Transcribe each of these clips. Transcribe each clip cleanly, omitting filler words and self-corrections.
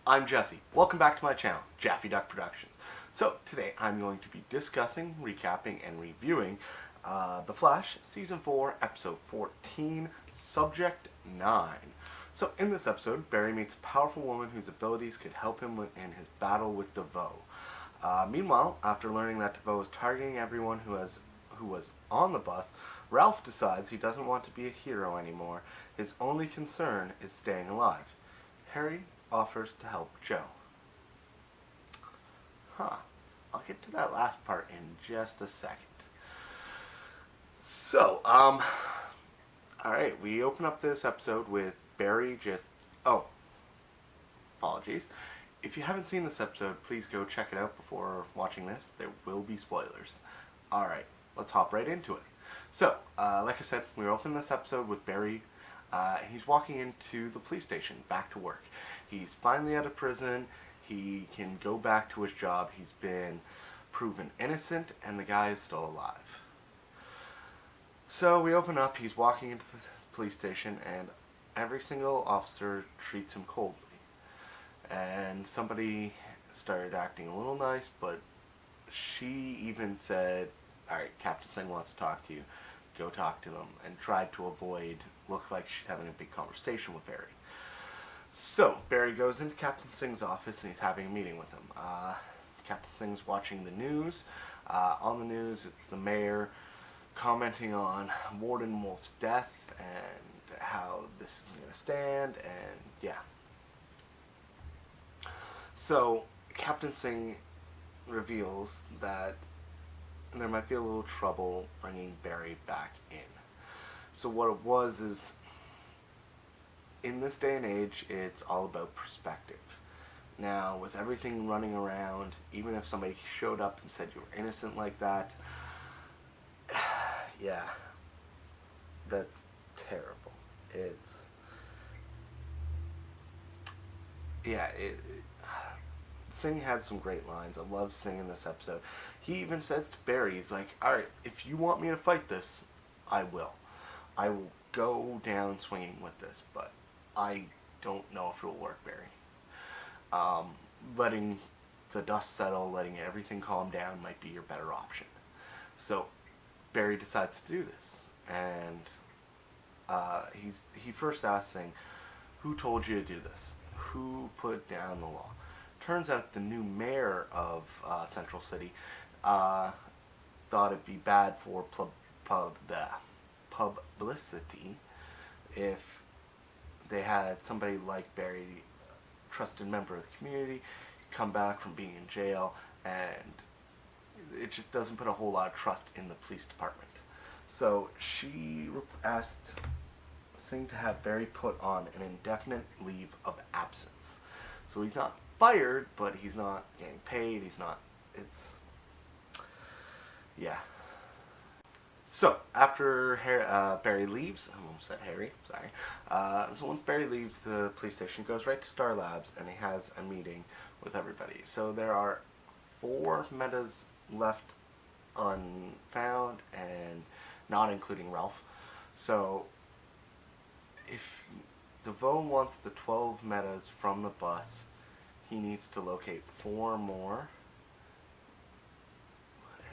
I'm Jesse. Welcome back to my channel, JaffyDuck Productions. So today I'm going to be discussing, recapping, and reviewing The Flash Season 4, Episode 14, Subject 9. So in this episode, Barry meets a powerful woman whose abilities could help him in his battle with DeVoe. Meanwhile, after learning that DeVoe is targeting everyone who was on the bus, Ralph decides he doesn't want to be a hero anymore. His only concern is staying alive. Harry offers to help Joe. I'll get to that last part in just a second. So, alright, we open up this episode with Barry apologies. If you haven't seen this episode, please go check it out before watching this. There will be spoilers. Alright, let's hop right into it. So, like I said, we open this episode with Barry. He's walking into the police station, back to work. He's finally out of prison. He can go back to his job. He's been proven innocent, and the guy is still alive. So we open up. He's walking into the police station, and every single officer treats him coldly. And somebody started acting a little nice, but she even said, "Alright, Captain Singh wants to talk to you. Go talk to them," and tried to look like she's having a big conversation with Barry. So Barry goes into Captain Singh's office and he's having a meeting with him. Captain Singh's watching the news. On the news, it's the mayor commenting on Warden Wolf's death and how this is going to stand, and yeah. So Captain Singh reveals that there might be a little trouble bringing Barry back in. So what it was is, in this day and age, it's all about perspective. Now, with everything running around, even if somebody showed up and said you were innocent like that, yeah, that's terrible. Singh had some great lines. I love Singh in this episode. He even says to Barry, he's like, "Alright, if you want me to fight this, I will. I will go down swinging with this, but I don't know if it'll work, Barry. Letting the dust settle, letting everything calm down might be your better option." So Barry decides to do this, and he first asks Singh, "Who told you to do this? Who put down the law?" Turns out the new mayor of Central City thought it'd be bad for publicity if they had somebody like Barry, trusted member of the community, come back from being in jail, and it just doesn't put a whole lot of trust in the police department. So she asked Singh to have Barry put on an indefinite leave of absence. So he's not fired, but he's not getting paid. Yeah. So after Barry leaves, I almost said Harry, sorry. So once Barry leaves the police station, he goes right to Star Labs and he has a meeting with everybody. So there are 4 metas left unfound, and not including Ralph. So if DeVoe wants the 12 metas from the bus, he needs to locate 4 more,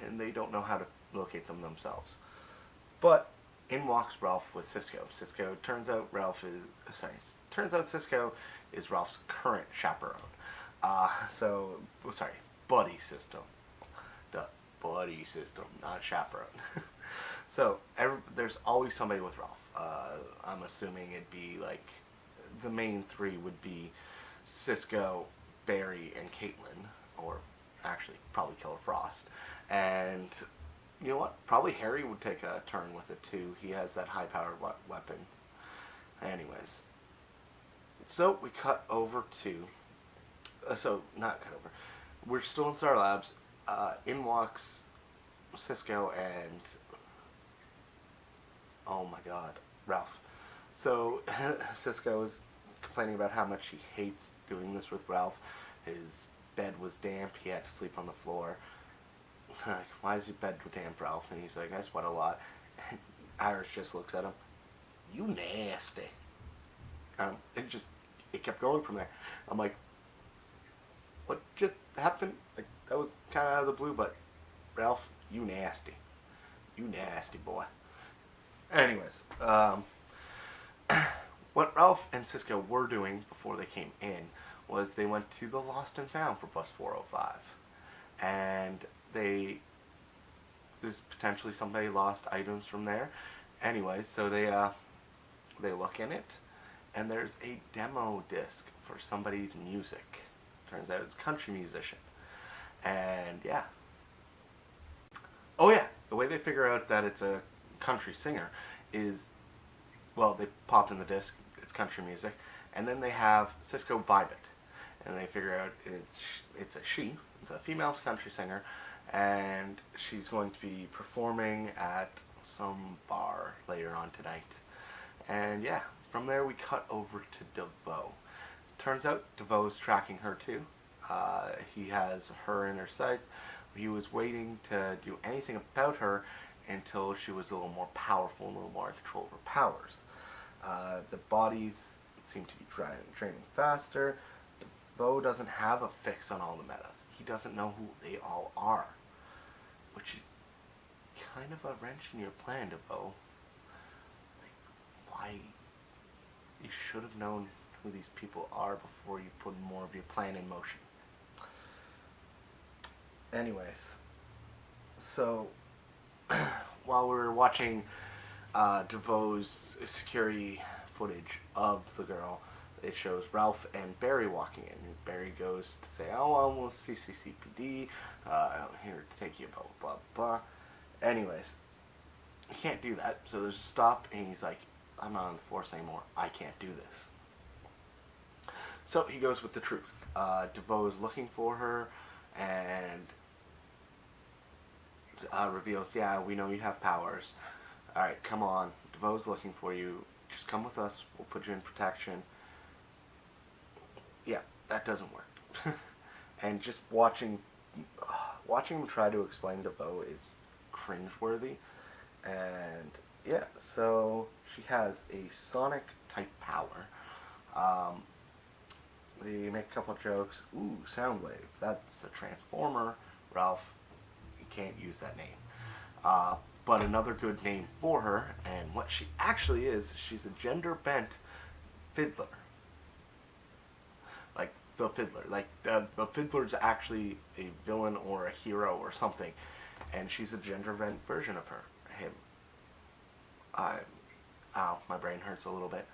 and they don't know how to locate them themselves. But in walks Ralph with Cisco. Turns out Cisco is Ralph's current chaperone. Buddy system. The buddy system, not chaperone. So there's always somebody with Ralph. I'm assuming it'd be like the main 3 would be Cisco, Barry, and Caitlin, or actually probably Killer Frost. And you know what? Probably Harry would take a turn with it too. He has that high-powered weapon. Anyways, so we cut over to. Not cut over. We're still in Star Labs. In walks Cisco and, oh my God, Ralph. So Cisco is complaining about how much he hates doing this with Ralph. His bed was damp. He had to sleep on the floor. Like, "Why is your bed damp, Ralph?" And he's like, "I sweat a lot." And Iris just looks at him. "You nasty." It kept going from there. I'm like, what just happened? Like, that was kind of out of the blue, but Ralph, you nasty. You nasty boy. Anyways, what Ralph and Cisco were doing before they came in was they went to the Lost and Found for bus 405. And there's potentially somebody lost items from there. Anyway, so they look in it, and there's a demo disc for somebody's music. Turns out it's a country musician. And yeah. Oh yeah, the way they figure out that it's a country singer is, well, they pop in the disc, it's country music, and then they have Cisco vibe it. And they figure out it's a female country singer, and she's going to be performing at some bar later on tonight. And yeah, from there we cut over to DeVoe. Turns out DeVoe's tracking her too. He has her in her sights. He was waiting to do anything about her until she was a little more powerful and a little more in control of her powers. The bodies seem to be draining faster. DeVoe doesn't have a fix on all the metas. He doesn't know who they all are, which is kind of a wrench in your plan, DeVoe. Like, why? You should have known who these people are before you put more of your plan in motion. Anyways, so while we were watching DeVoe's security footage of the girl, it shows Ralph and Barry walking in. And Barry goes to say, "Oh, I will CCCPD. I'm here to take you, blah, blah, blah." Anyways, he can't do that. So there's a stop, and he's like, "I'm not on the force anymore. I can't do this." So he goes with the truth. DeVoe is looking for her, and reveals, "Yeah, we know you have powers. Alright, come on. DeVoe's looking for you. Just come with us. We'll put you in protection." Yeah, that doesn't work. And just watching him try to explain DeVoe is cringeworthy. And yeah, so she has a sonic type power. They make a couple jokes. Ooh, Soundwave. That's a transformer. Ralph, you can't use that name. But another good name for her, and what she actually is, she's a gender-bent fiddler. Like the fiddler. Like the fiddler's actually a villain or a hero or something, and she's a gender-bent version of him. Ow, my brain hurts a little bit.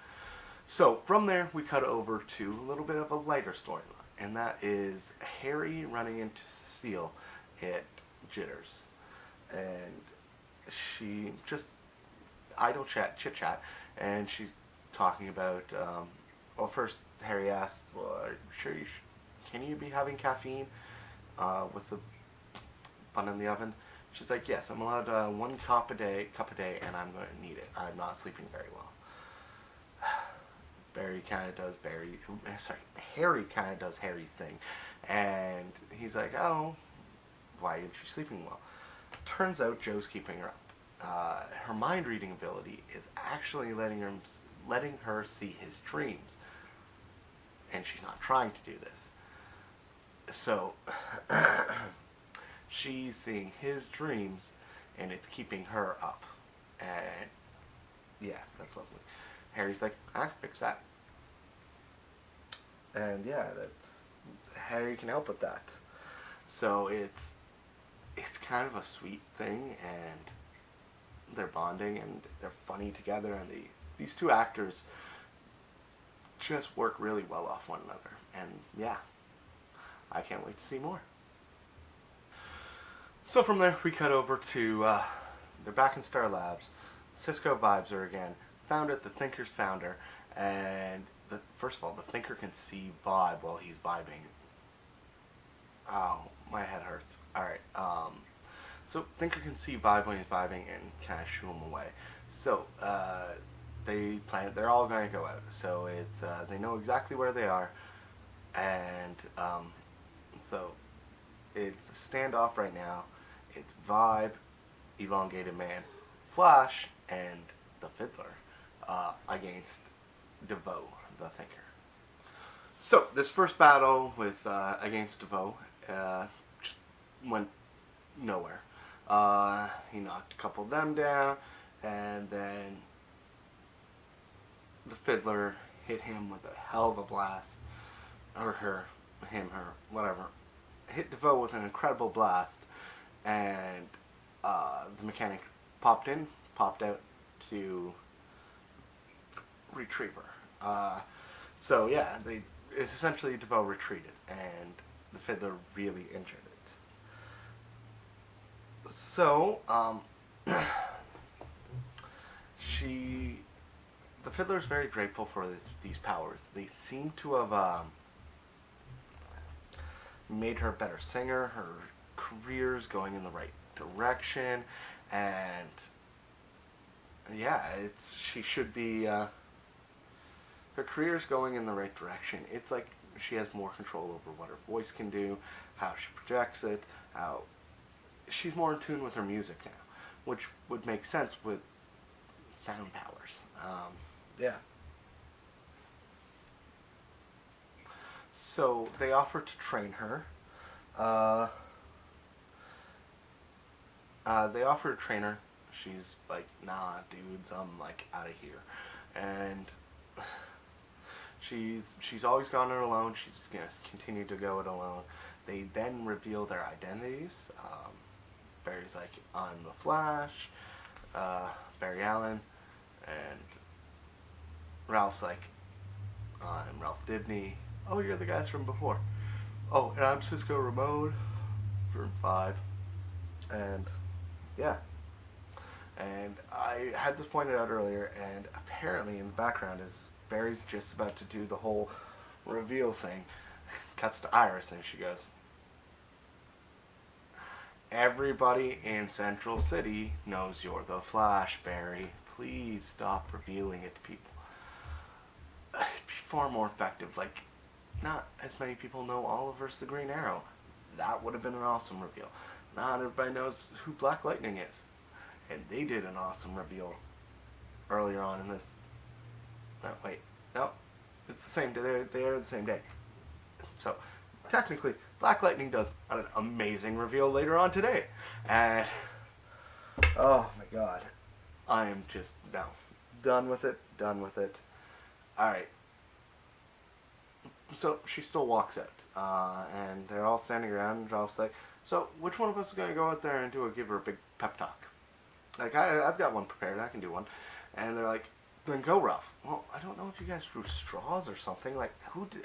So from there, we cut over to a little bit of a lighter storyline, and that is Harry running into Cecile at Jitters, and she just idle chit chat, and she's talking about. Well, first Harry asks, "Well, are you sure can you be having caffeine with the bun in the oven?" She's like, "Yes, I'm allowed 1 cup a day, and I'm going to need it. I'm not sleeping very well." Harry kind of does Harry's thing, and he's like, "Oh, why isn't she sleeping well?" Turns out Joe's keeping her up. Her mind reading ability is actually letting her see his dreams, and she's not trying to do this. So she's seeing his dreams, and it's keeping her up. And yeah, that's lovely. Harry's like, "I can fix that." And yeah, Harry can help with that. So it's kind of a sweet thing, and they're bonding and they're funny together, and these two actors just work really well off one another. And yeah, I can't wait to see more. So from there, we cut over to they're back in Star Labs. Cisco vibes her again. Found it, the Thinker's found her, and first of all, the Thinker can see vibe while he's vibing. Ow, my head hurts. Alright, so Thinker can see vibe when he's vibing and kind of shoo him away. So, they're all going to go out. So they know exactly where they are, and so it's a standoff right now. It's Vibe, Elongated Man, Flash, and the Fiddler against DeVoe, the Thinker. So this first battle with against DeVoe just went nowhere. He knocked a couple of them down, and then the fiddler hit him with a hell of a blast, or her, him, her, whatever. Hit DeVoe with an incredible blast, and the mechanic popped out to retrieve her. So yeah, essentially DeVoe retreated, and the fiddler really injured it. So she, the fiddler is very grateful for these powers. They seem to have made her a better singer. Her career's going in the right direction, and yeah, she should be. Her career's going in the right direction. It's like she has more control over what her voice can do, how she projects it, how she's more in tune with her music now, which would make sense with sound powers. Yeah. So they offer to train her. Uh, they offer to train her. She's like, nah, dudes, I'm like out of here, and she's always gone it alone. She's gonna continue to go it alone. They then reveal their identities. Barry's like, I'm the Flash. Barry Allen, and Ralph's like, I'm Ralph Dibny. Oh, you're the guys from before. Oh, and I'm Cisco Ramon from 5. And yeah. And I had this pointed out earlier, and apparently in the background is Barry's just about to do the whole reveal thing. Cuts to Iris, and she goes, everybody in Central City knows you're the Flash, Barry. Please stop revealing it to people. It'd be far more effective. Like, not as many people know Oliver's the Green Arrow. That would have been an awesome reveal. Not everybody knows who Black Lightning is. And they did an awesome reveal earlier on in this. No, wait. No. It's the same day. They are the same day. So, technically, Black Lightning does an amazing reveal later on today. And, oh my god. I am just, no. Done with it. Done with it. Alright. So, she still walks out. And they're all standing around, and Ralph's like, so, which one of us is going to go out there and give her a big pep talk? Like, I've got one prepared. I can do one. And they're like, then go, Ralph. Well, I don't know if you guys drew straws or something. Like,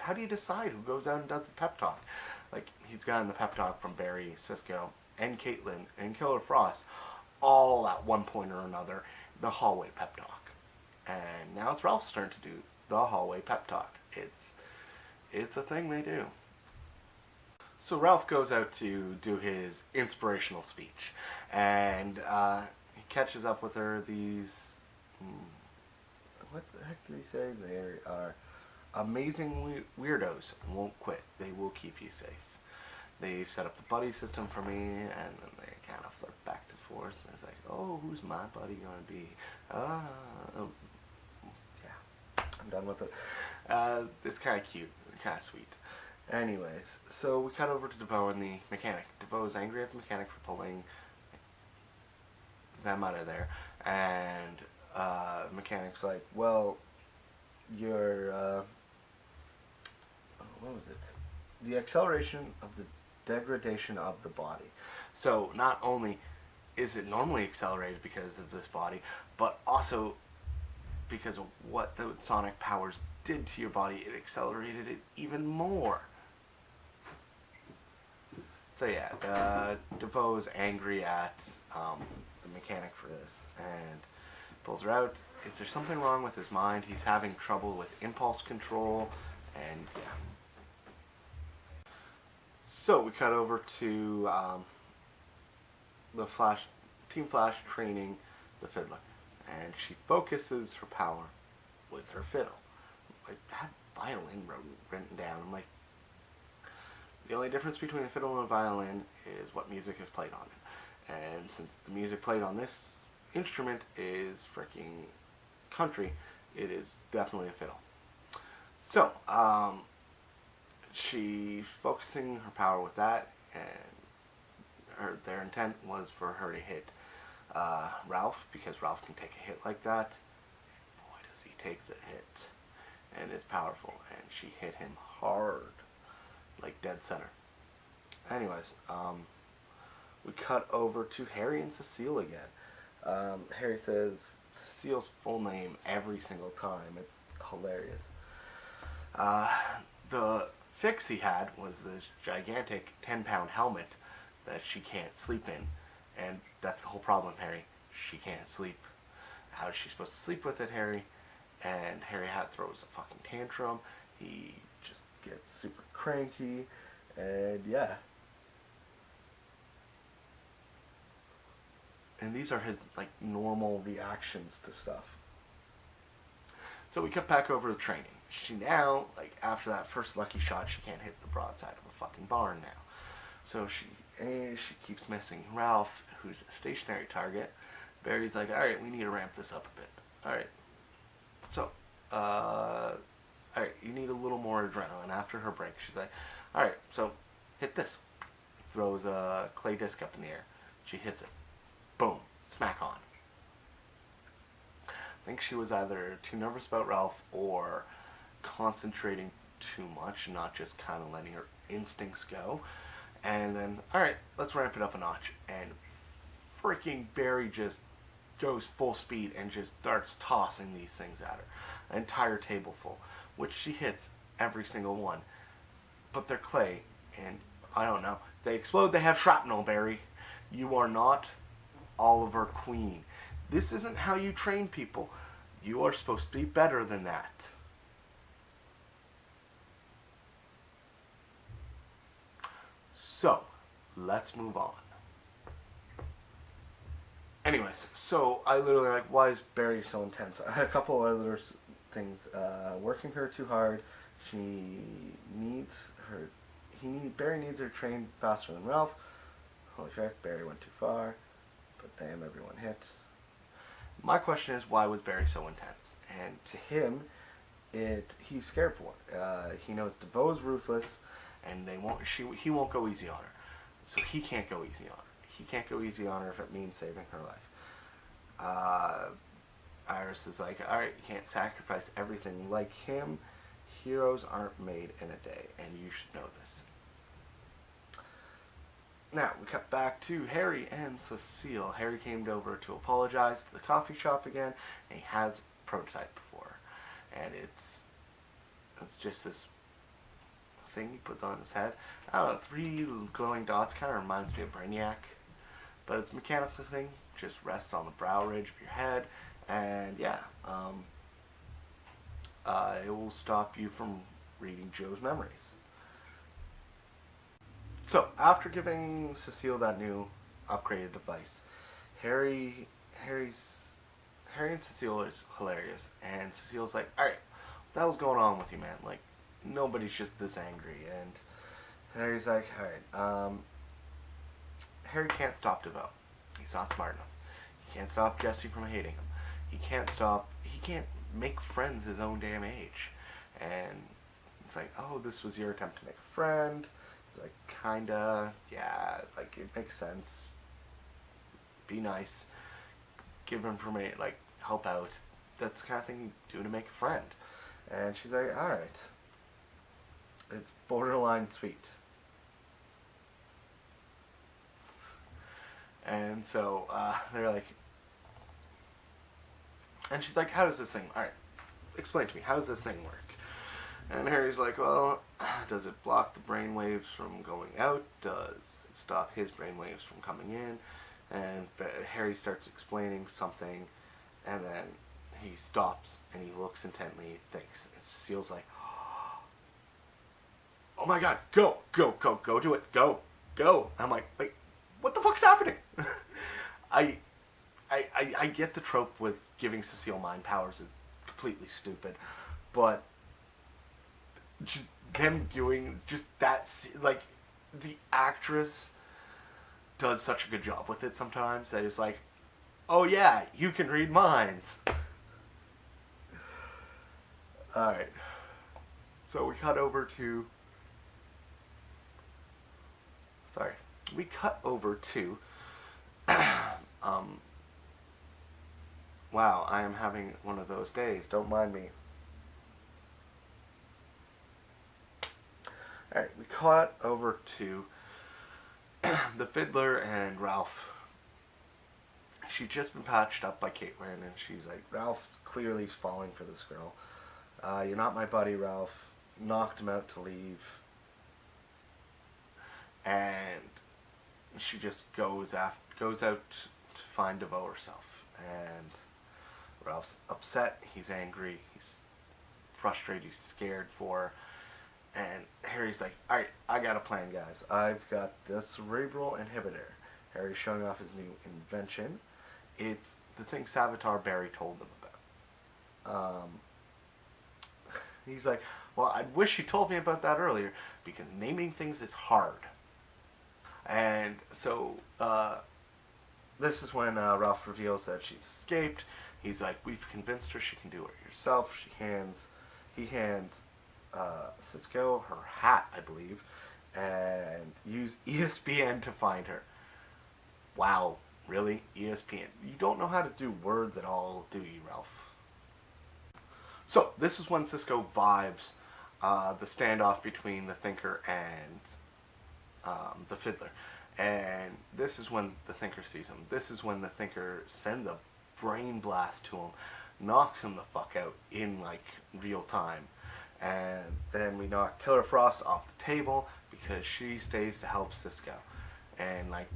how do you decide who goes out and does the pep talk? Like, he's gotten the pep talk from Barry, Cisco, and Caitlin, and Killer Frost, all at one point or another, the hallway pep talk. And now it's Ralph's turn to do the hallway pep talk. It's a thing they do. So Ralph goes out to do his inspirational speech, and he catches up with her. These, what the heck did he say? They are amazing weirdos and won't quit. They will keep you safe. They set up the buddy system for me, and then they kind of flirt back and forth. And it's like, oh, who's my buddy gonna be? Yeah, I'm done with it. It's kind of cute, kind of sweet. Anyways, so we cut over to DeVoe and the mechanic. DeVoe is angry at the mechanic for pulling them out of there, and the mechanic's like, well, you're, what was it? The acceleration of the degradation of the body. So not only is it normally accelerated because of this body, but also because of what the sonic powers did to your body, it accelerated it even more. So yeah, DeVoe is angry at the mechanic for this, and pulls her out. Is there something wrong with his mind? He's having trouble with impulse control, and yeah. So we cut over to the Team Flash training the fiddler, and she focuses her power with her fiddle. Like, I had violin written down. I'm like, the only difference between a fiddle and a violin is what music is played on it. And since the music played on this instrument is freaking country, it is definitely a fiddle. So, she's focusing her power with that, and their intent was for her to hit Ralph, because Ralph can take a hit like that. Boy, does he take the hit, and is powerful. And she hit him hard, like dead center. Anyways, we cut over to Harry and Cecile again. Harry says Cecile's full name every single time. It's hilarious. The fix he had was this gigantic 10-pound helmet that she can't sleep in. And that's the whole problem, Harry. She can't sleep. How is she supposed to sleep with it, Harry? And Harry throws a fucking tantrum. He just gets super cranky. And yeah. And these are his like normal reactions to stuff. So we cut back over to training. She now, like after that first lucky shot, she can't hit the broadside of a fucking barn now. So she keeps missing Ralph, who's a stationary target. Barry's like, alright, we need to ramp this up a bit. Alright. So, alright, you need a little more adrenaline. After her break, she's like, alright, so hit this. Throws a clay disc up in the air. She hits it. Boom. Smack on. I think she was either too nervous about Ralph or concentrating too much, not just kind of letting her instincts go. And then, alright, let's ramp it up a notch. And freaking Barry just goes full speed and just starts tossing these things at her. An entire table full, which she hits every single one. But they're clay, and I don't know. They explode, they have shrapnel, Barry. You are not Oliver Queen. This isn't how you train people. You are supposed to be better than that. So, let's move on. Anyways, so I literally like, why is Barry so intense? I had a couple other things. Working her too hard. She needs her. Barry needs her trained faster than Ralph. Holy shit, Barry went too far. But damn, everyone hit. My question is, why was Barry so intense? And to him, he's scared for it. He knows DeVoe's ruthless, and he won't go easy on her. So he can't go easy on her. He can't go easy on her if it means saving her life. Iris is like, alright, you can't sacrifice everything. Like him, heroes aren't made in a day, and you should know this. Now, we cut back to Harry and Cecile. Harry came over to apologize to the coffee shop again, and he has a prototype before her. And it's just this thing he puts on his head. I don't know, 3 glowing dots, kind of reminds me of Brainiac. But it's a mechanical thing, just rests on the brow ridge of your head, and yeah, it will stop you from reading Joe's memories. So, after giving Cecile that new upgraded device, Harry and Cecile is hilarious, and Cecile's like, alright, what the hell's going on with you, man? Like, nobody's just this angry, and Harry's like, alright, Harry can't stop DeVoe. He's not smart enough. He can't stop Jesse from hating him. He can't make friends his own damn age. And it's like, oh, this was your attempt to make a friend. It's like, kinda, yeah, like, it makes sense. Be nice. Give information, like, help out. That's the kind of thing you do to make a friend. And she's like, alright. It's borderline sweet. And so, they're like, and she's like, how does this thing, alright, explain to me, how does this thing work? And Harry's like, well, does it block the brainwaves from going out? Does it stop his brainwaves from coming in? And Harry starts explaining something, and then he stops, and he looks intently, thinks, and Cecile's like, oh my god, go do it, go. I'm like, wait, what the fuck's happening? I get the trope with giving Cecile mind powers is completely stupid, but just them doing just that, like, the actress does such a good job with it sometimes that it's like, oh yeah, you can read minds. Alright, so we cut over to sorry, we cut over to, wow, I am having one of those days. Don't mind me. Alright, we cut over to the fiddler and Ralph. She'd just been patched up by Caitlin, and she's like, Ralph clearly is falling for this girl. You're not my buddy, Ralph. Knocked him out to leave. And she just goes out to find DeVoe herself. And Ralph's upset, he's angry, he's frustrated, he's scared for her. And Harry's like, alright, I got a plan, guys. I've got the cerebral inhibitor. Harry's showing off his new invention. It's the thing Savitar Barry told them about. He's like, well, I wish you told me about that earlier, because naming things is hard. And so, this is when Ralph reveals that she's escaped. He's like, we've convinced her she can do it herself. He hands Cisco her hat, I believe, and use ESPN to find her. Wow, really? ESPN? You don't know how to do words at all, do you, Ralph? So, this is when Cisco vibes the standoff between the Thinker and the Fiddler. And this is when the Thinker sees him. This is when the Thinker sends a brain blast to him, knocks him the fuck out in, like, real time. And then we knock Killer Frost off the table because she stays to help Cisco. And, like,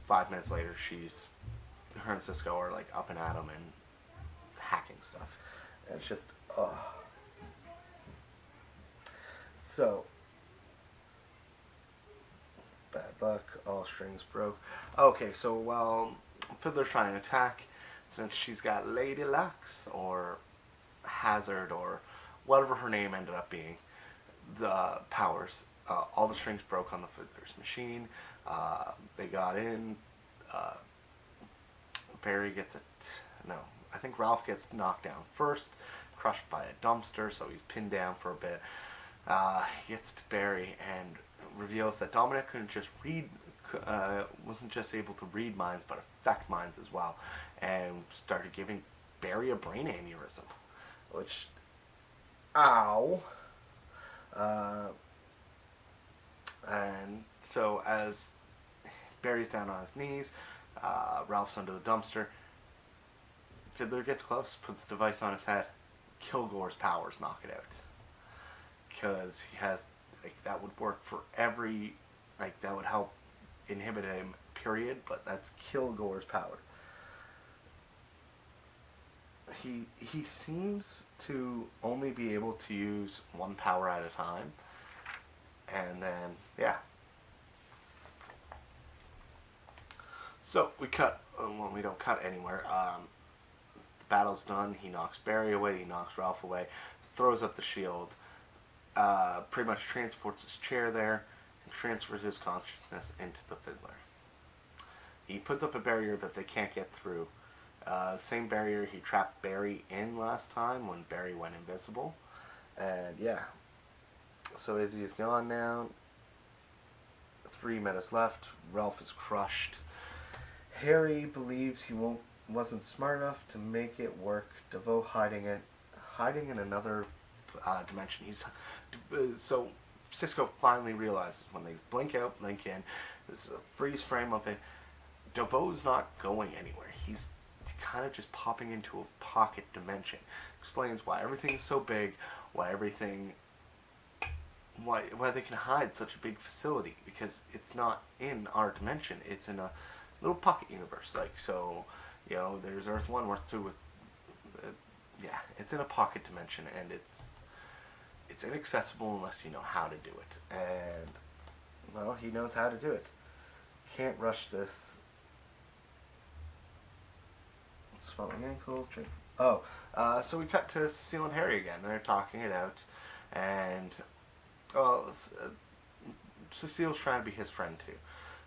5 minutes later, her and Cisco are, like, up and at him and hacking stuff. And it's just, So, bad luck, all strings broke. Okay, so while Fiddler's trying to attack, since she's got Lady Lux, or Hazard, or whatever her name ended up being, the powers, all the strings broke on the Fiddler's machine. They got in. Barry gets I think Ralph gets knocked down first, crushed by a dumpster, so he's pinned down for a bit. He gets to Barry and reveals that Dominic wasn't just able to read minds, but affect minds as well, and started giving Barry a brain aneurysm, which, ow. And so as Barry's down on his knees, Ralph's under the dumpster, Fiddler gets close, puts the device on his head. Kilgore's powers knock it out. Because he has, like, that would work for every, like, that would help inhibit him, period, but that's Kilgore's power. He seems to only be able to use one power at a time. And then, yeah. So, we cut, well, we don't cut anywhere. The battle's done. He knocks Barry away, he knocks Ralph away, throws up the shield, pretty much transports his chair there, and transfers his consciousness into the Fiddler. He puts up a barrier that they can't get through. Same barrier he trapped Barry in last time when Barry went invisible. And yeah. So Izzy is gone now. 3 minutes left. Ralph is crushed. Harry believes he wasn't smart enough to make it work. DeVoe hiding in another dimension. So Cisco finally realizes when they blink out, blink in. This is a freeze frame of it. DeVoe's not going anywhere. He's kind of just popping into a pocket dimension. Explains why everything's so big, why they can hide such a big facility, because it's not in our dimension. It's in a little pocket universe. Like, so, you know, there's Earth 1, Earth 2, yeah, it's in a pocket dimension, and it's inaccessible unless you know how to do it. And, well, he knows how to do it. Can't rush this. Swelling ankles, drink. Oh, so we cut to Cecile and Harry again. They're talking it out, and Cecile's trying to be his friend too.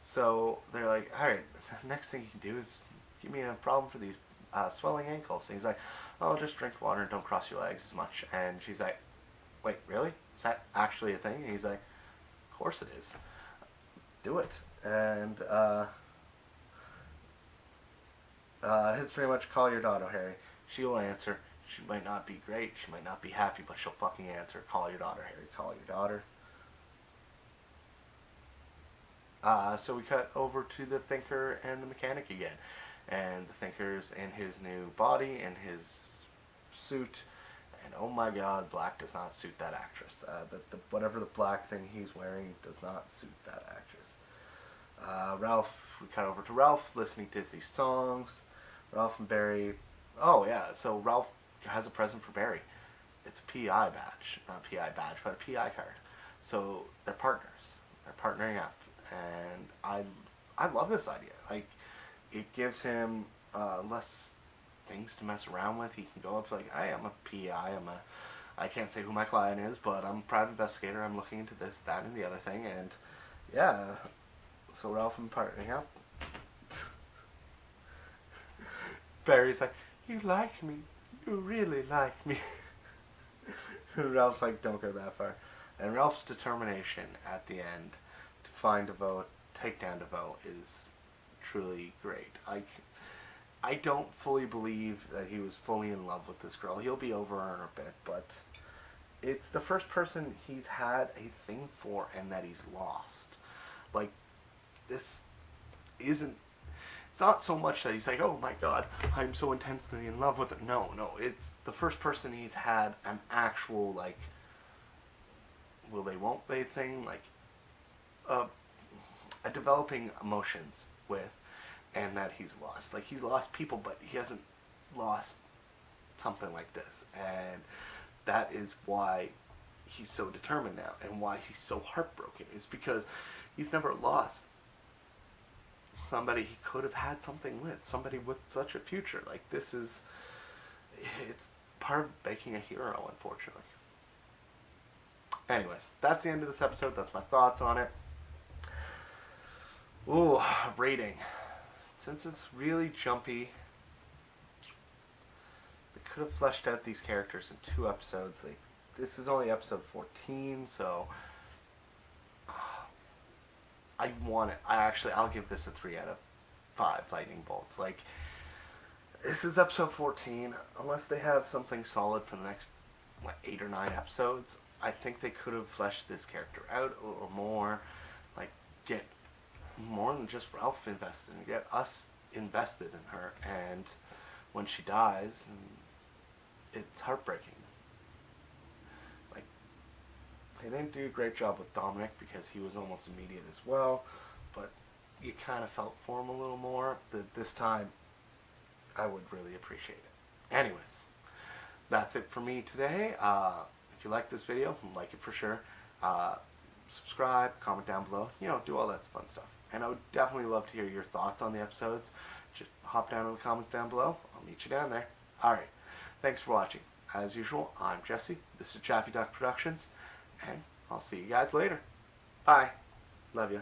So they're like, all right, next thing you can do is give me a problem for these swelling ankles. And he's like, oh, just drink water and don't cross your legs as much. And she's like, wait, really? Is that actually a thing? And he's like, of course it is. do it. And it's pretty much call your daughter, Harry. She will answer. She might not be great. She might not be happy, but she'll fucking answer. Call your daughter, Harry. Call your daughter. So we cut over to the Thinker and the mechanic again. And the Thinker's in his new body and his suit. And oh my god, black does not suit that actress. Whatever the black thing he's wearing does not suit that actress. We cut over to Ralph listening to these songs. Ralph and Barry. Oh yeah, so Ralph has a present for Barry. It's a PI badge, not a PI badge, but a PI card. So they're partners. They're partnering up, and I love this idea. Like, it gives him less things to mess around with. He can go up to like, hey, I'm a PI. I can't say who my client is, but I'm a private investigator. I'm looking into this, that, and the other thing, and yeah. So Ralph and partnering up. Barry's like, you like me. You really like me. Ralph's like, don't go that far. And Ralph's determination at the end to find DeVoe, take down DeVoe, is truly great. I don't fully believe that he was fully in love with this girl. He'll be over her in a bit, but it's the first person he's had a thing for and that he's lost. Like, this isn't... It's not so much that he's like, oh my god, I'm so intensely in love with her. No, it's the first person he's had an actual, like, will they, won't they thing, like, a developing emotions with, and that he's lost. Like, he's lost people, but he hasn't lost something like this. And that is why he's so determined now, and why he's so heartbroken, is because he's never lost somebody he could have had something with, somebody with such a future. Like, this is, it's part of making a hero, unfortunately. Anyways, that's the end of this episode. That's my thoughts on it. Ooh, rating. Since it's really jumpy, they could have fleshed out these characters in 2 episodes. Like, this is only episode 14, so I'll give this a 3 out of 5 lightning bolts. Like, this is episode 14. Unless they have something solid for the next 8 or 9 episodes, I think they could have fleshed this character out a little more. Like, get more than just Ralph invested, and get us invested in her. And when she dies, it's heartbreaking. Like, they didn't do a great job with Dominic because he was almost immediate as well, but you kind of felt for him a little more. This time, I would really appreciate it. Anyways, that's it for me today. If you like this video, like it for sure. Subscribe, comment down below, do all that fun stuff. And I would definitely love to hear your thoughts on the episodes. Just hop down in the comments down below. I'll meet you down there. Alright, thanks for watching. As usual, I'm Jesse. This is JaffyDuck Productions, and I'll see you guys later. Bye. Love ya.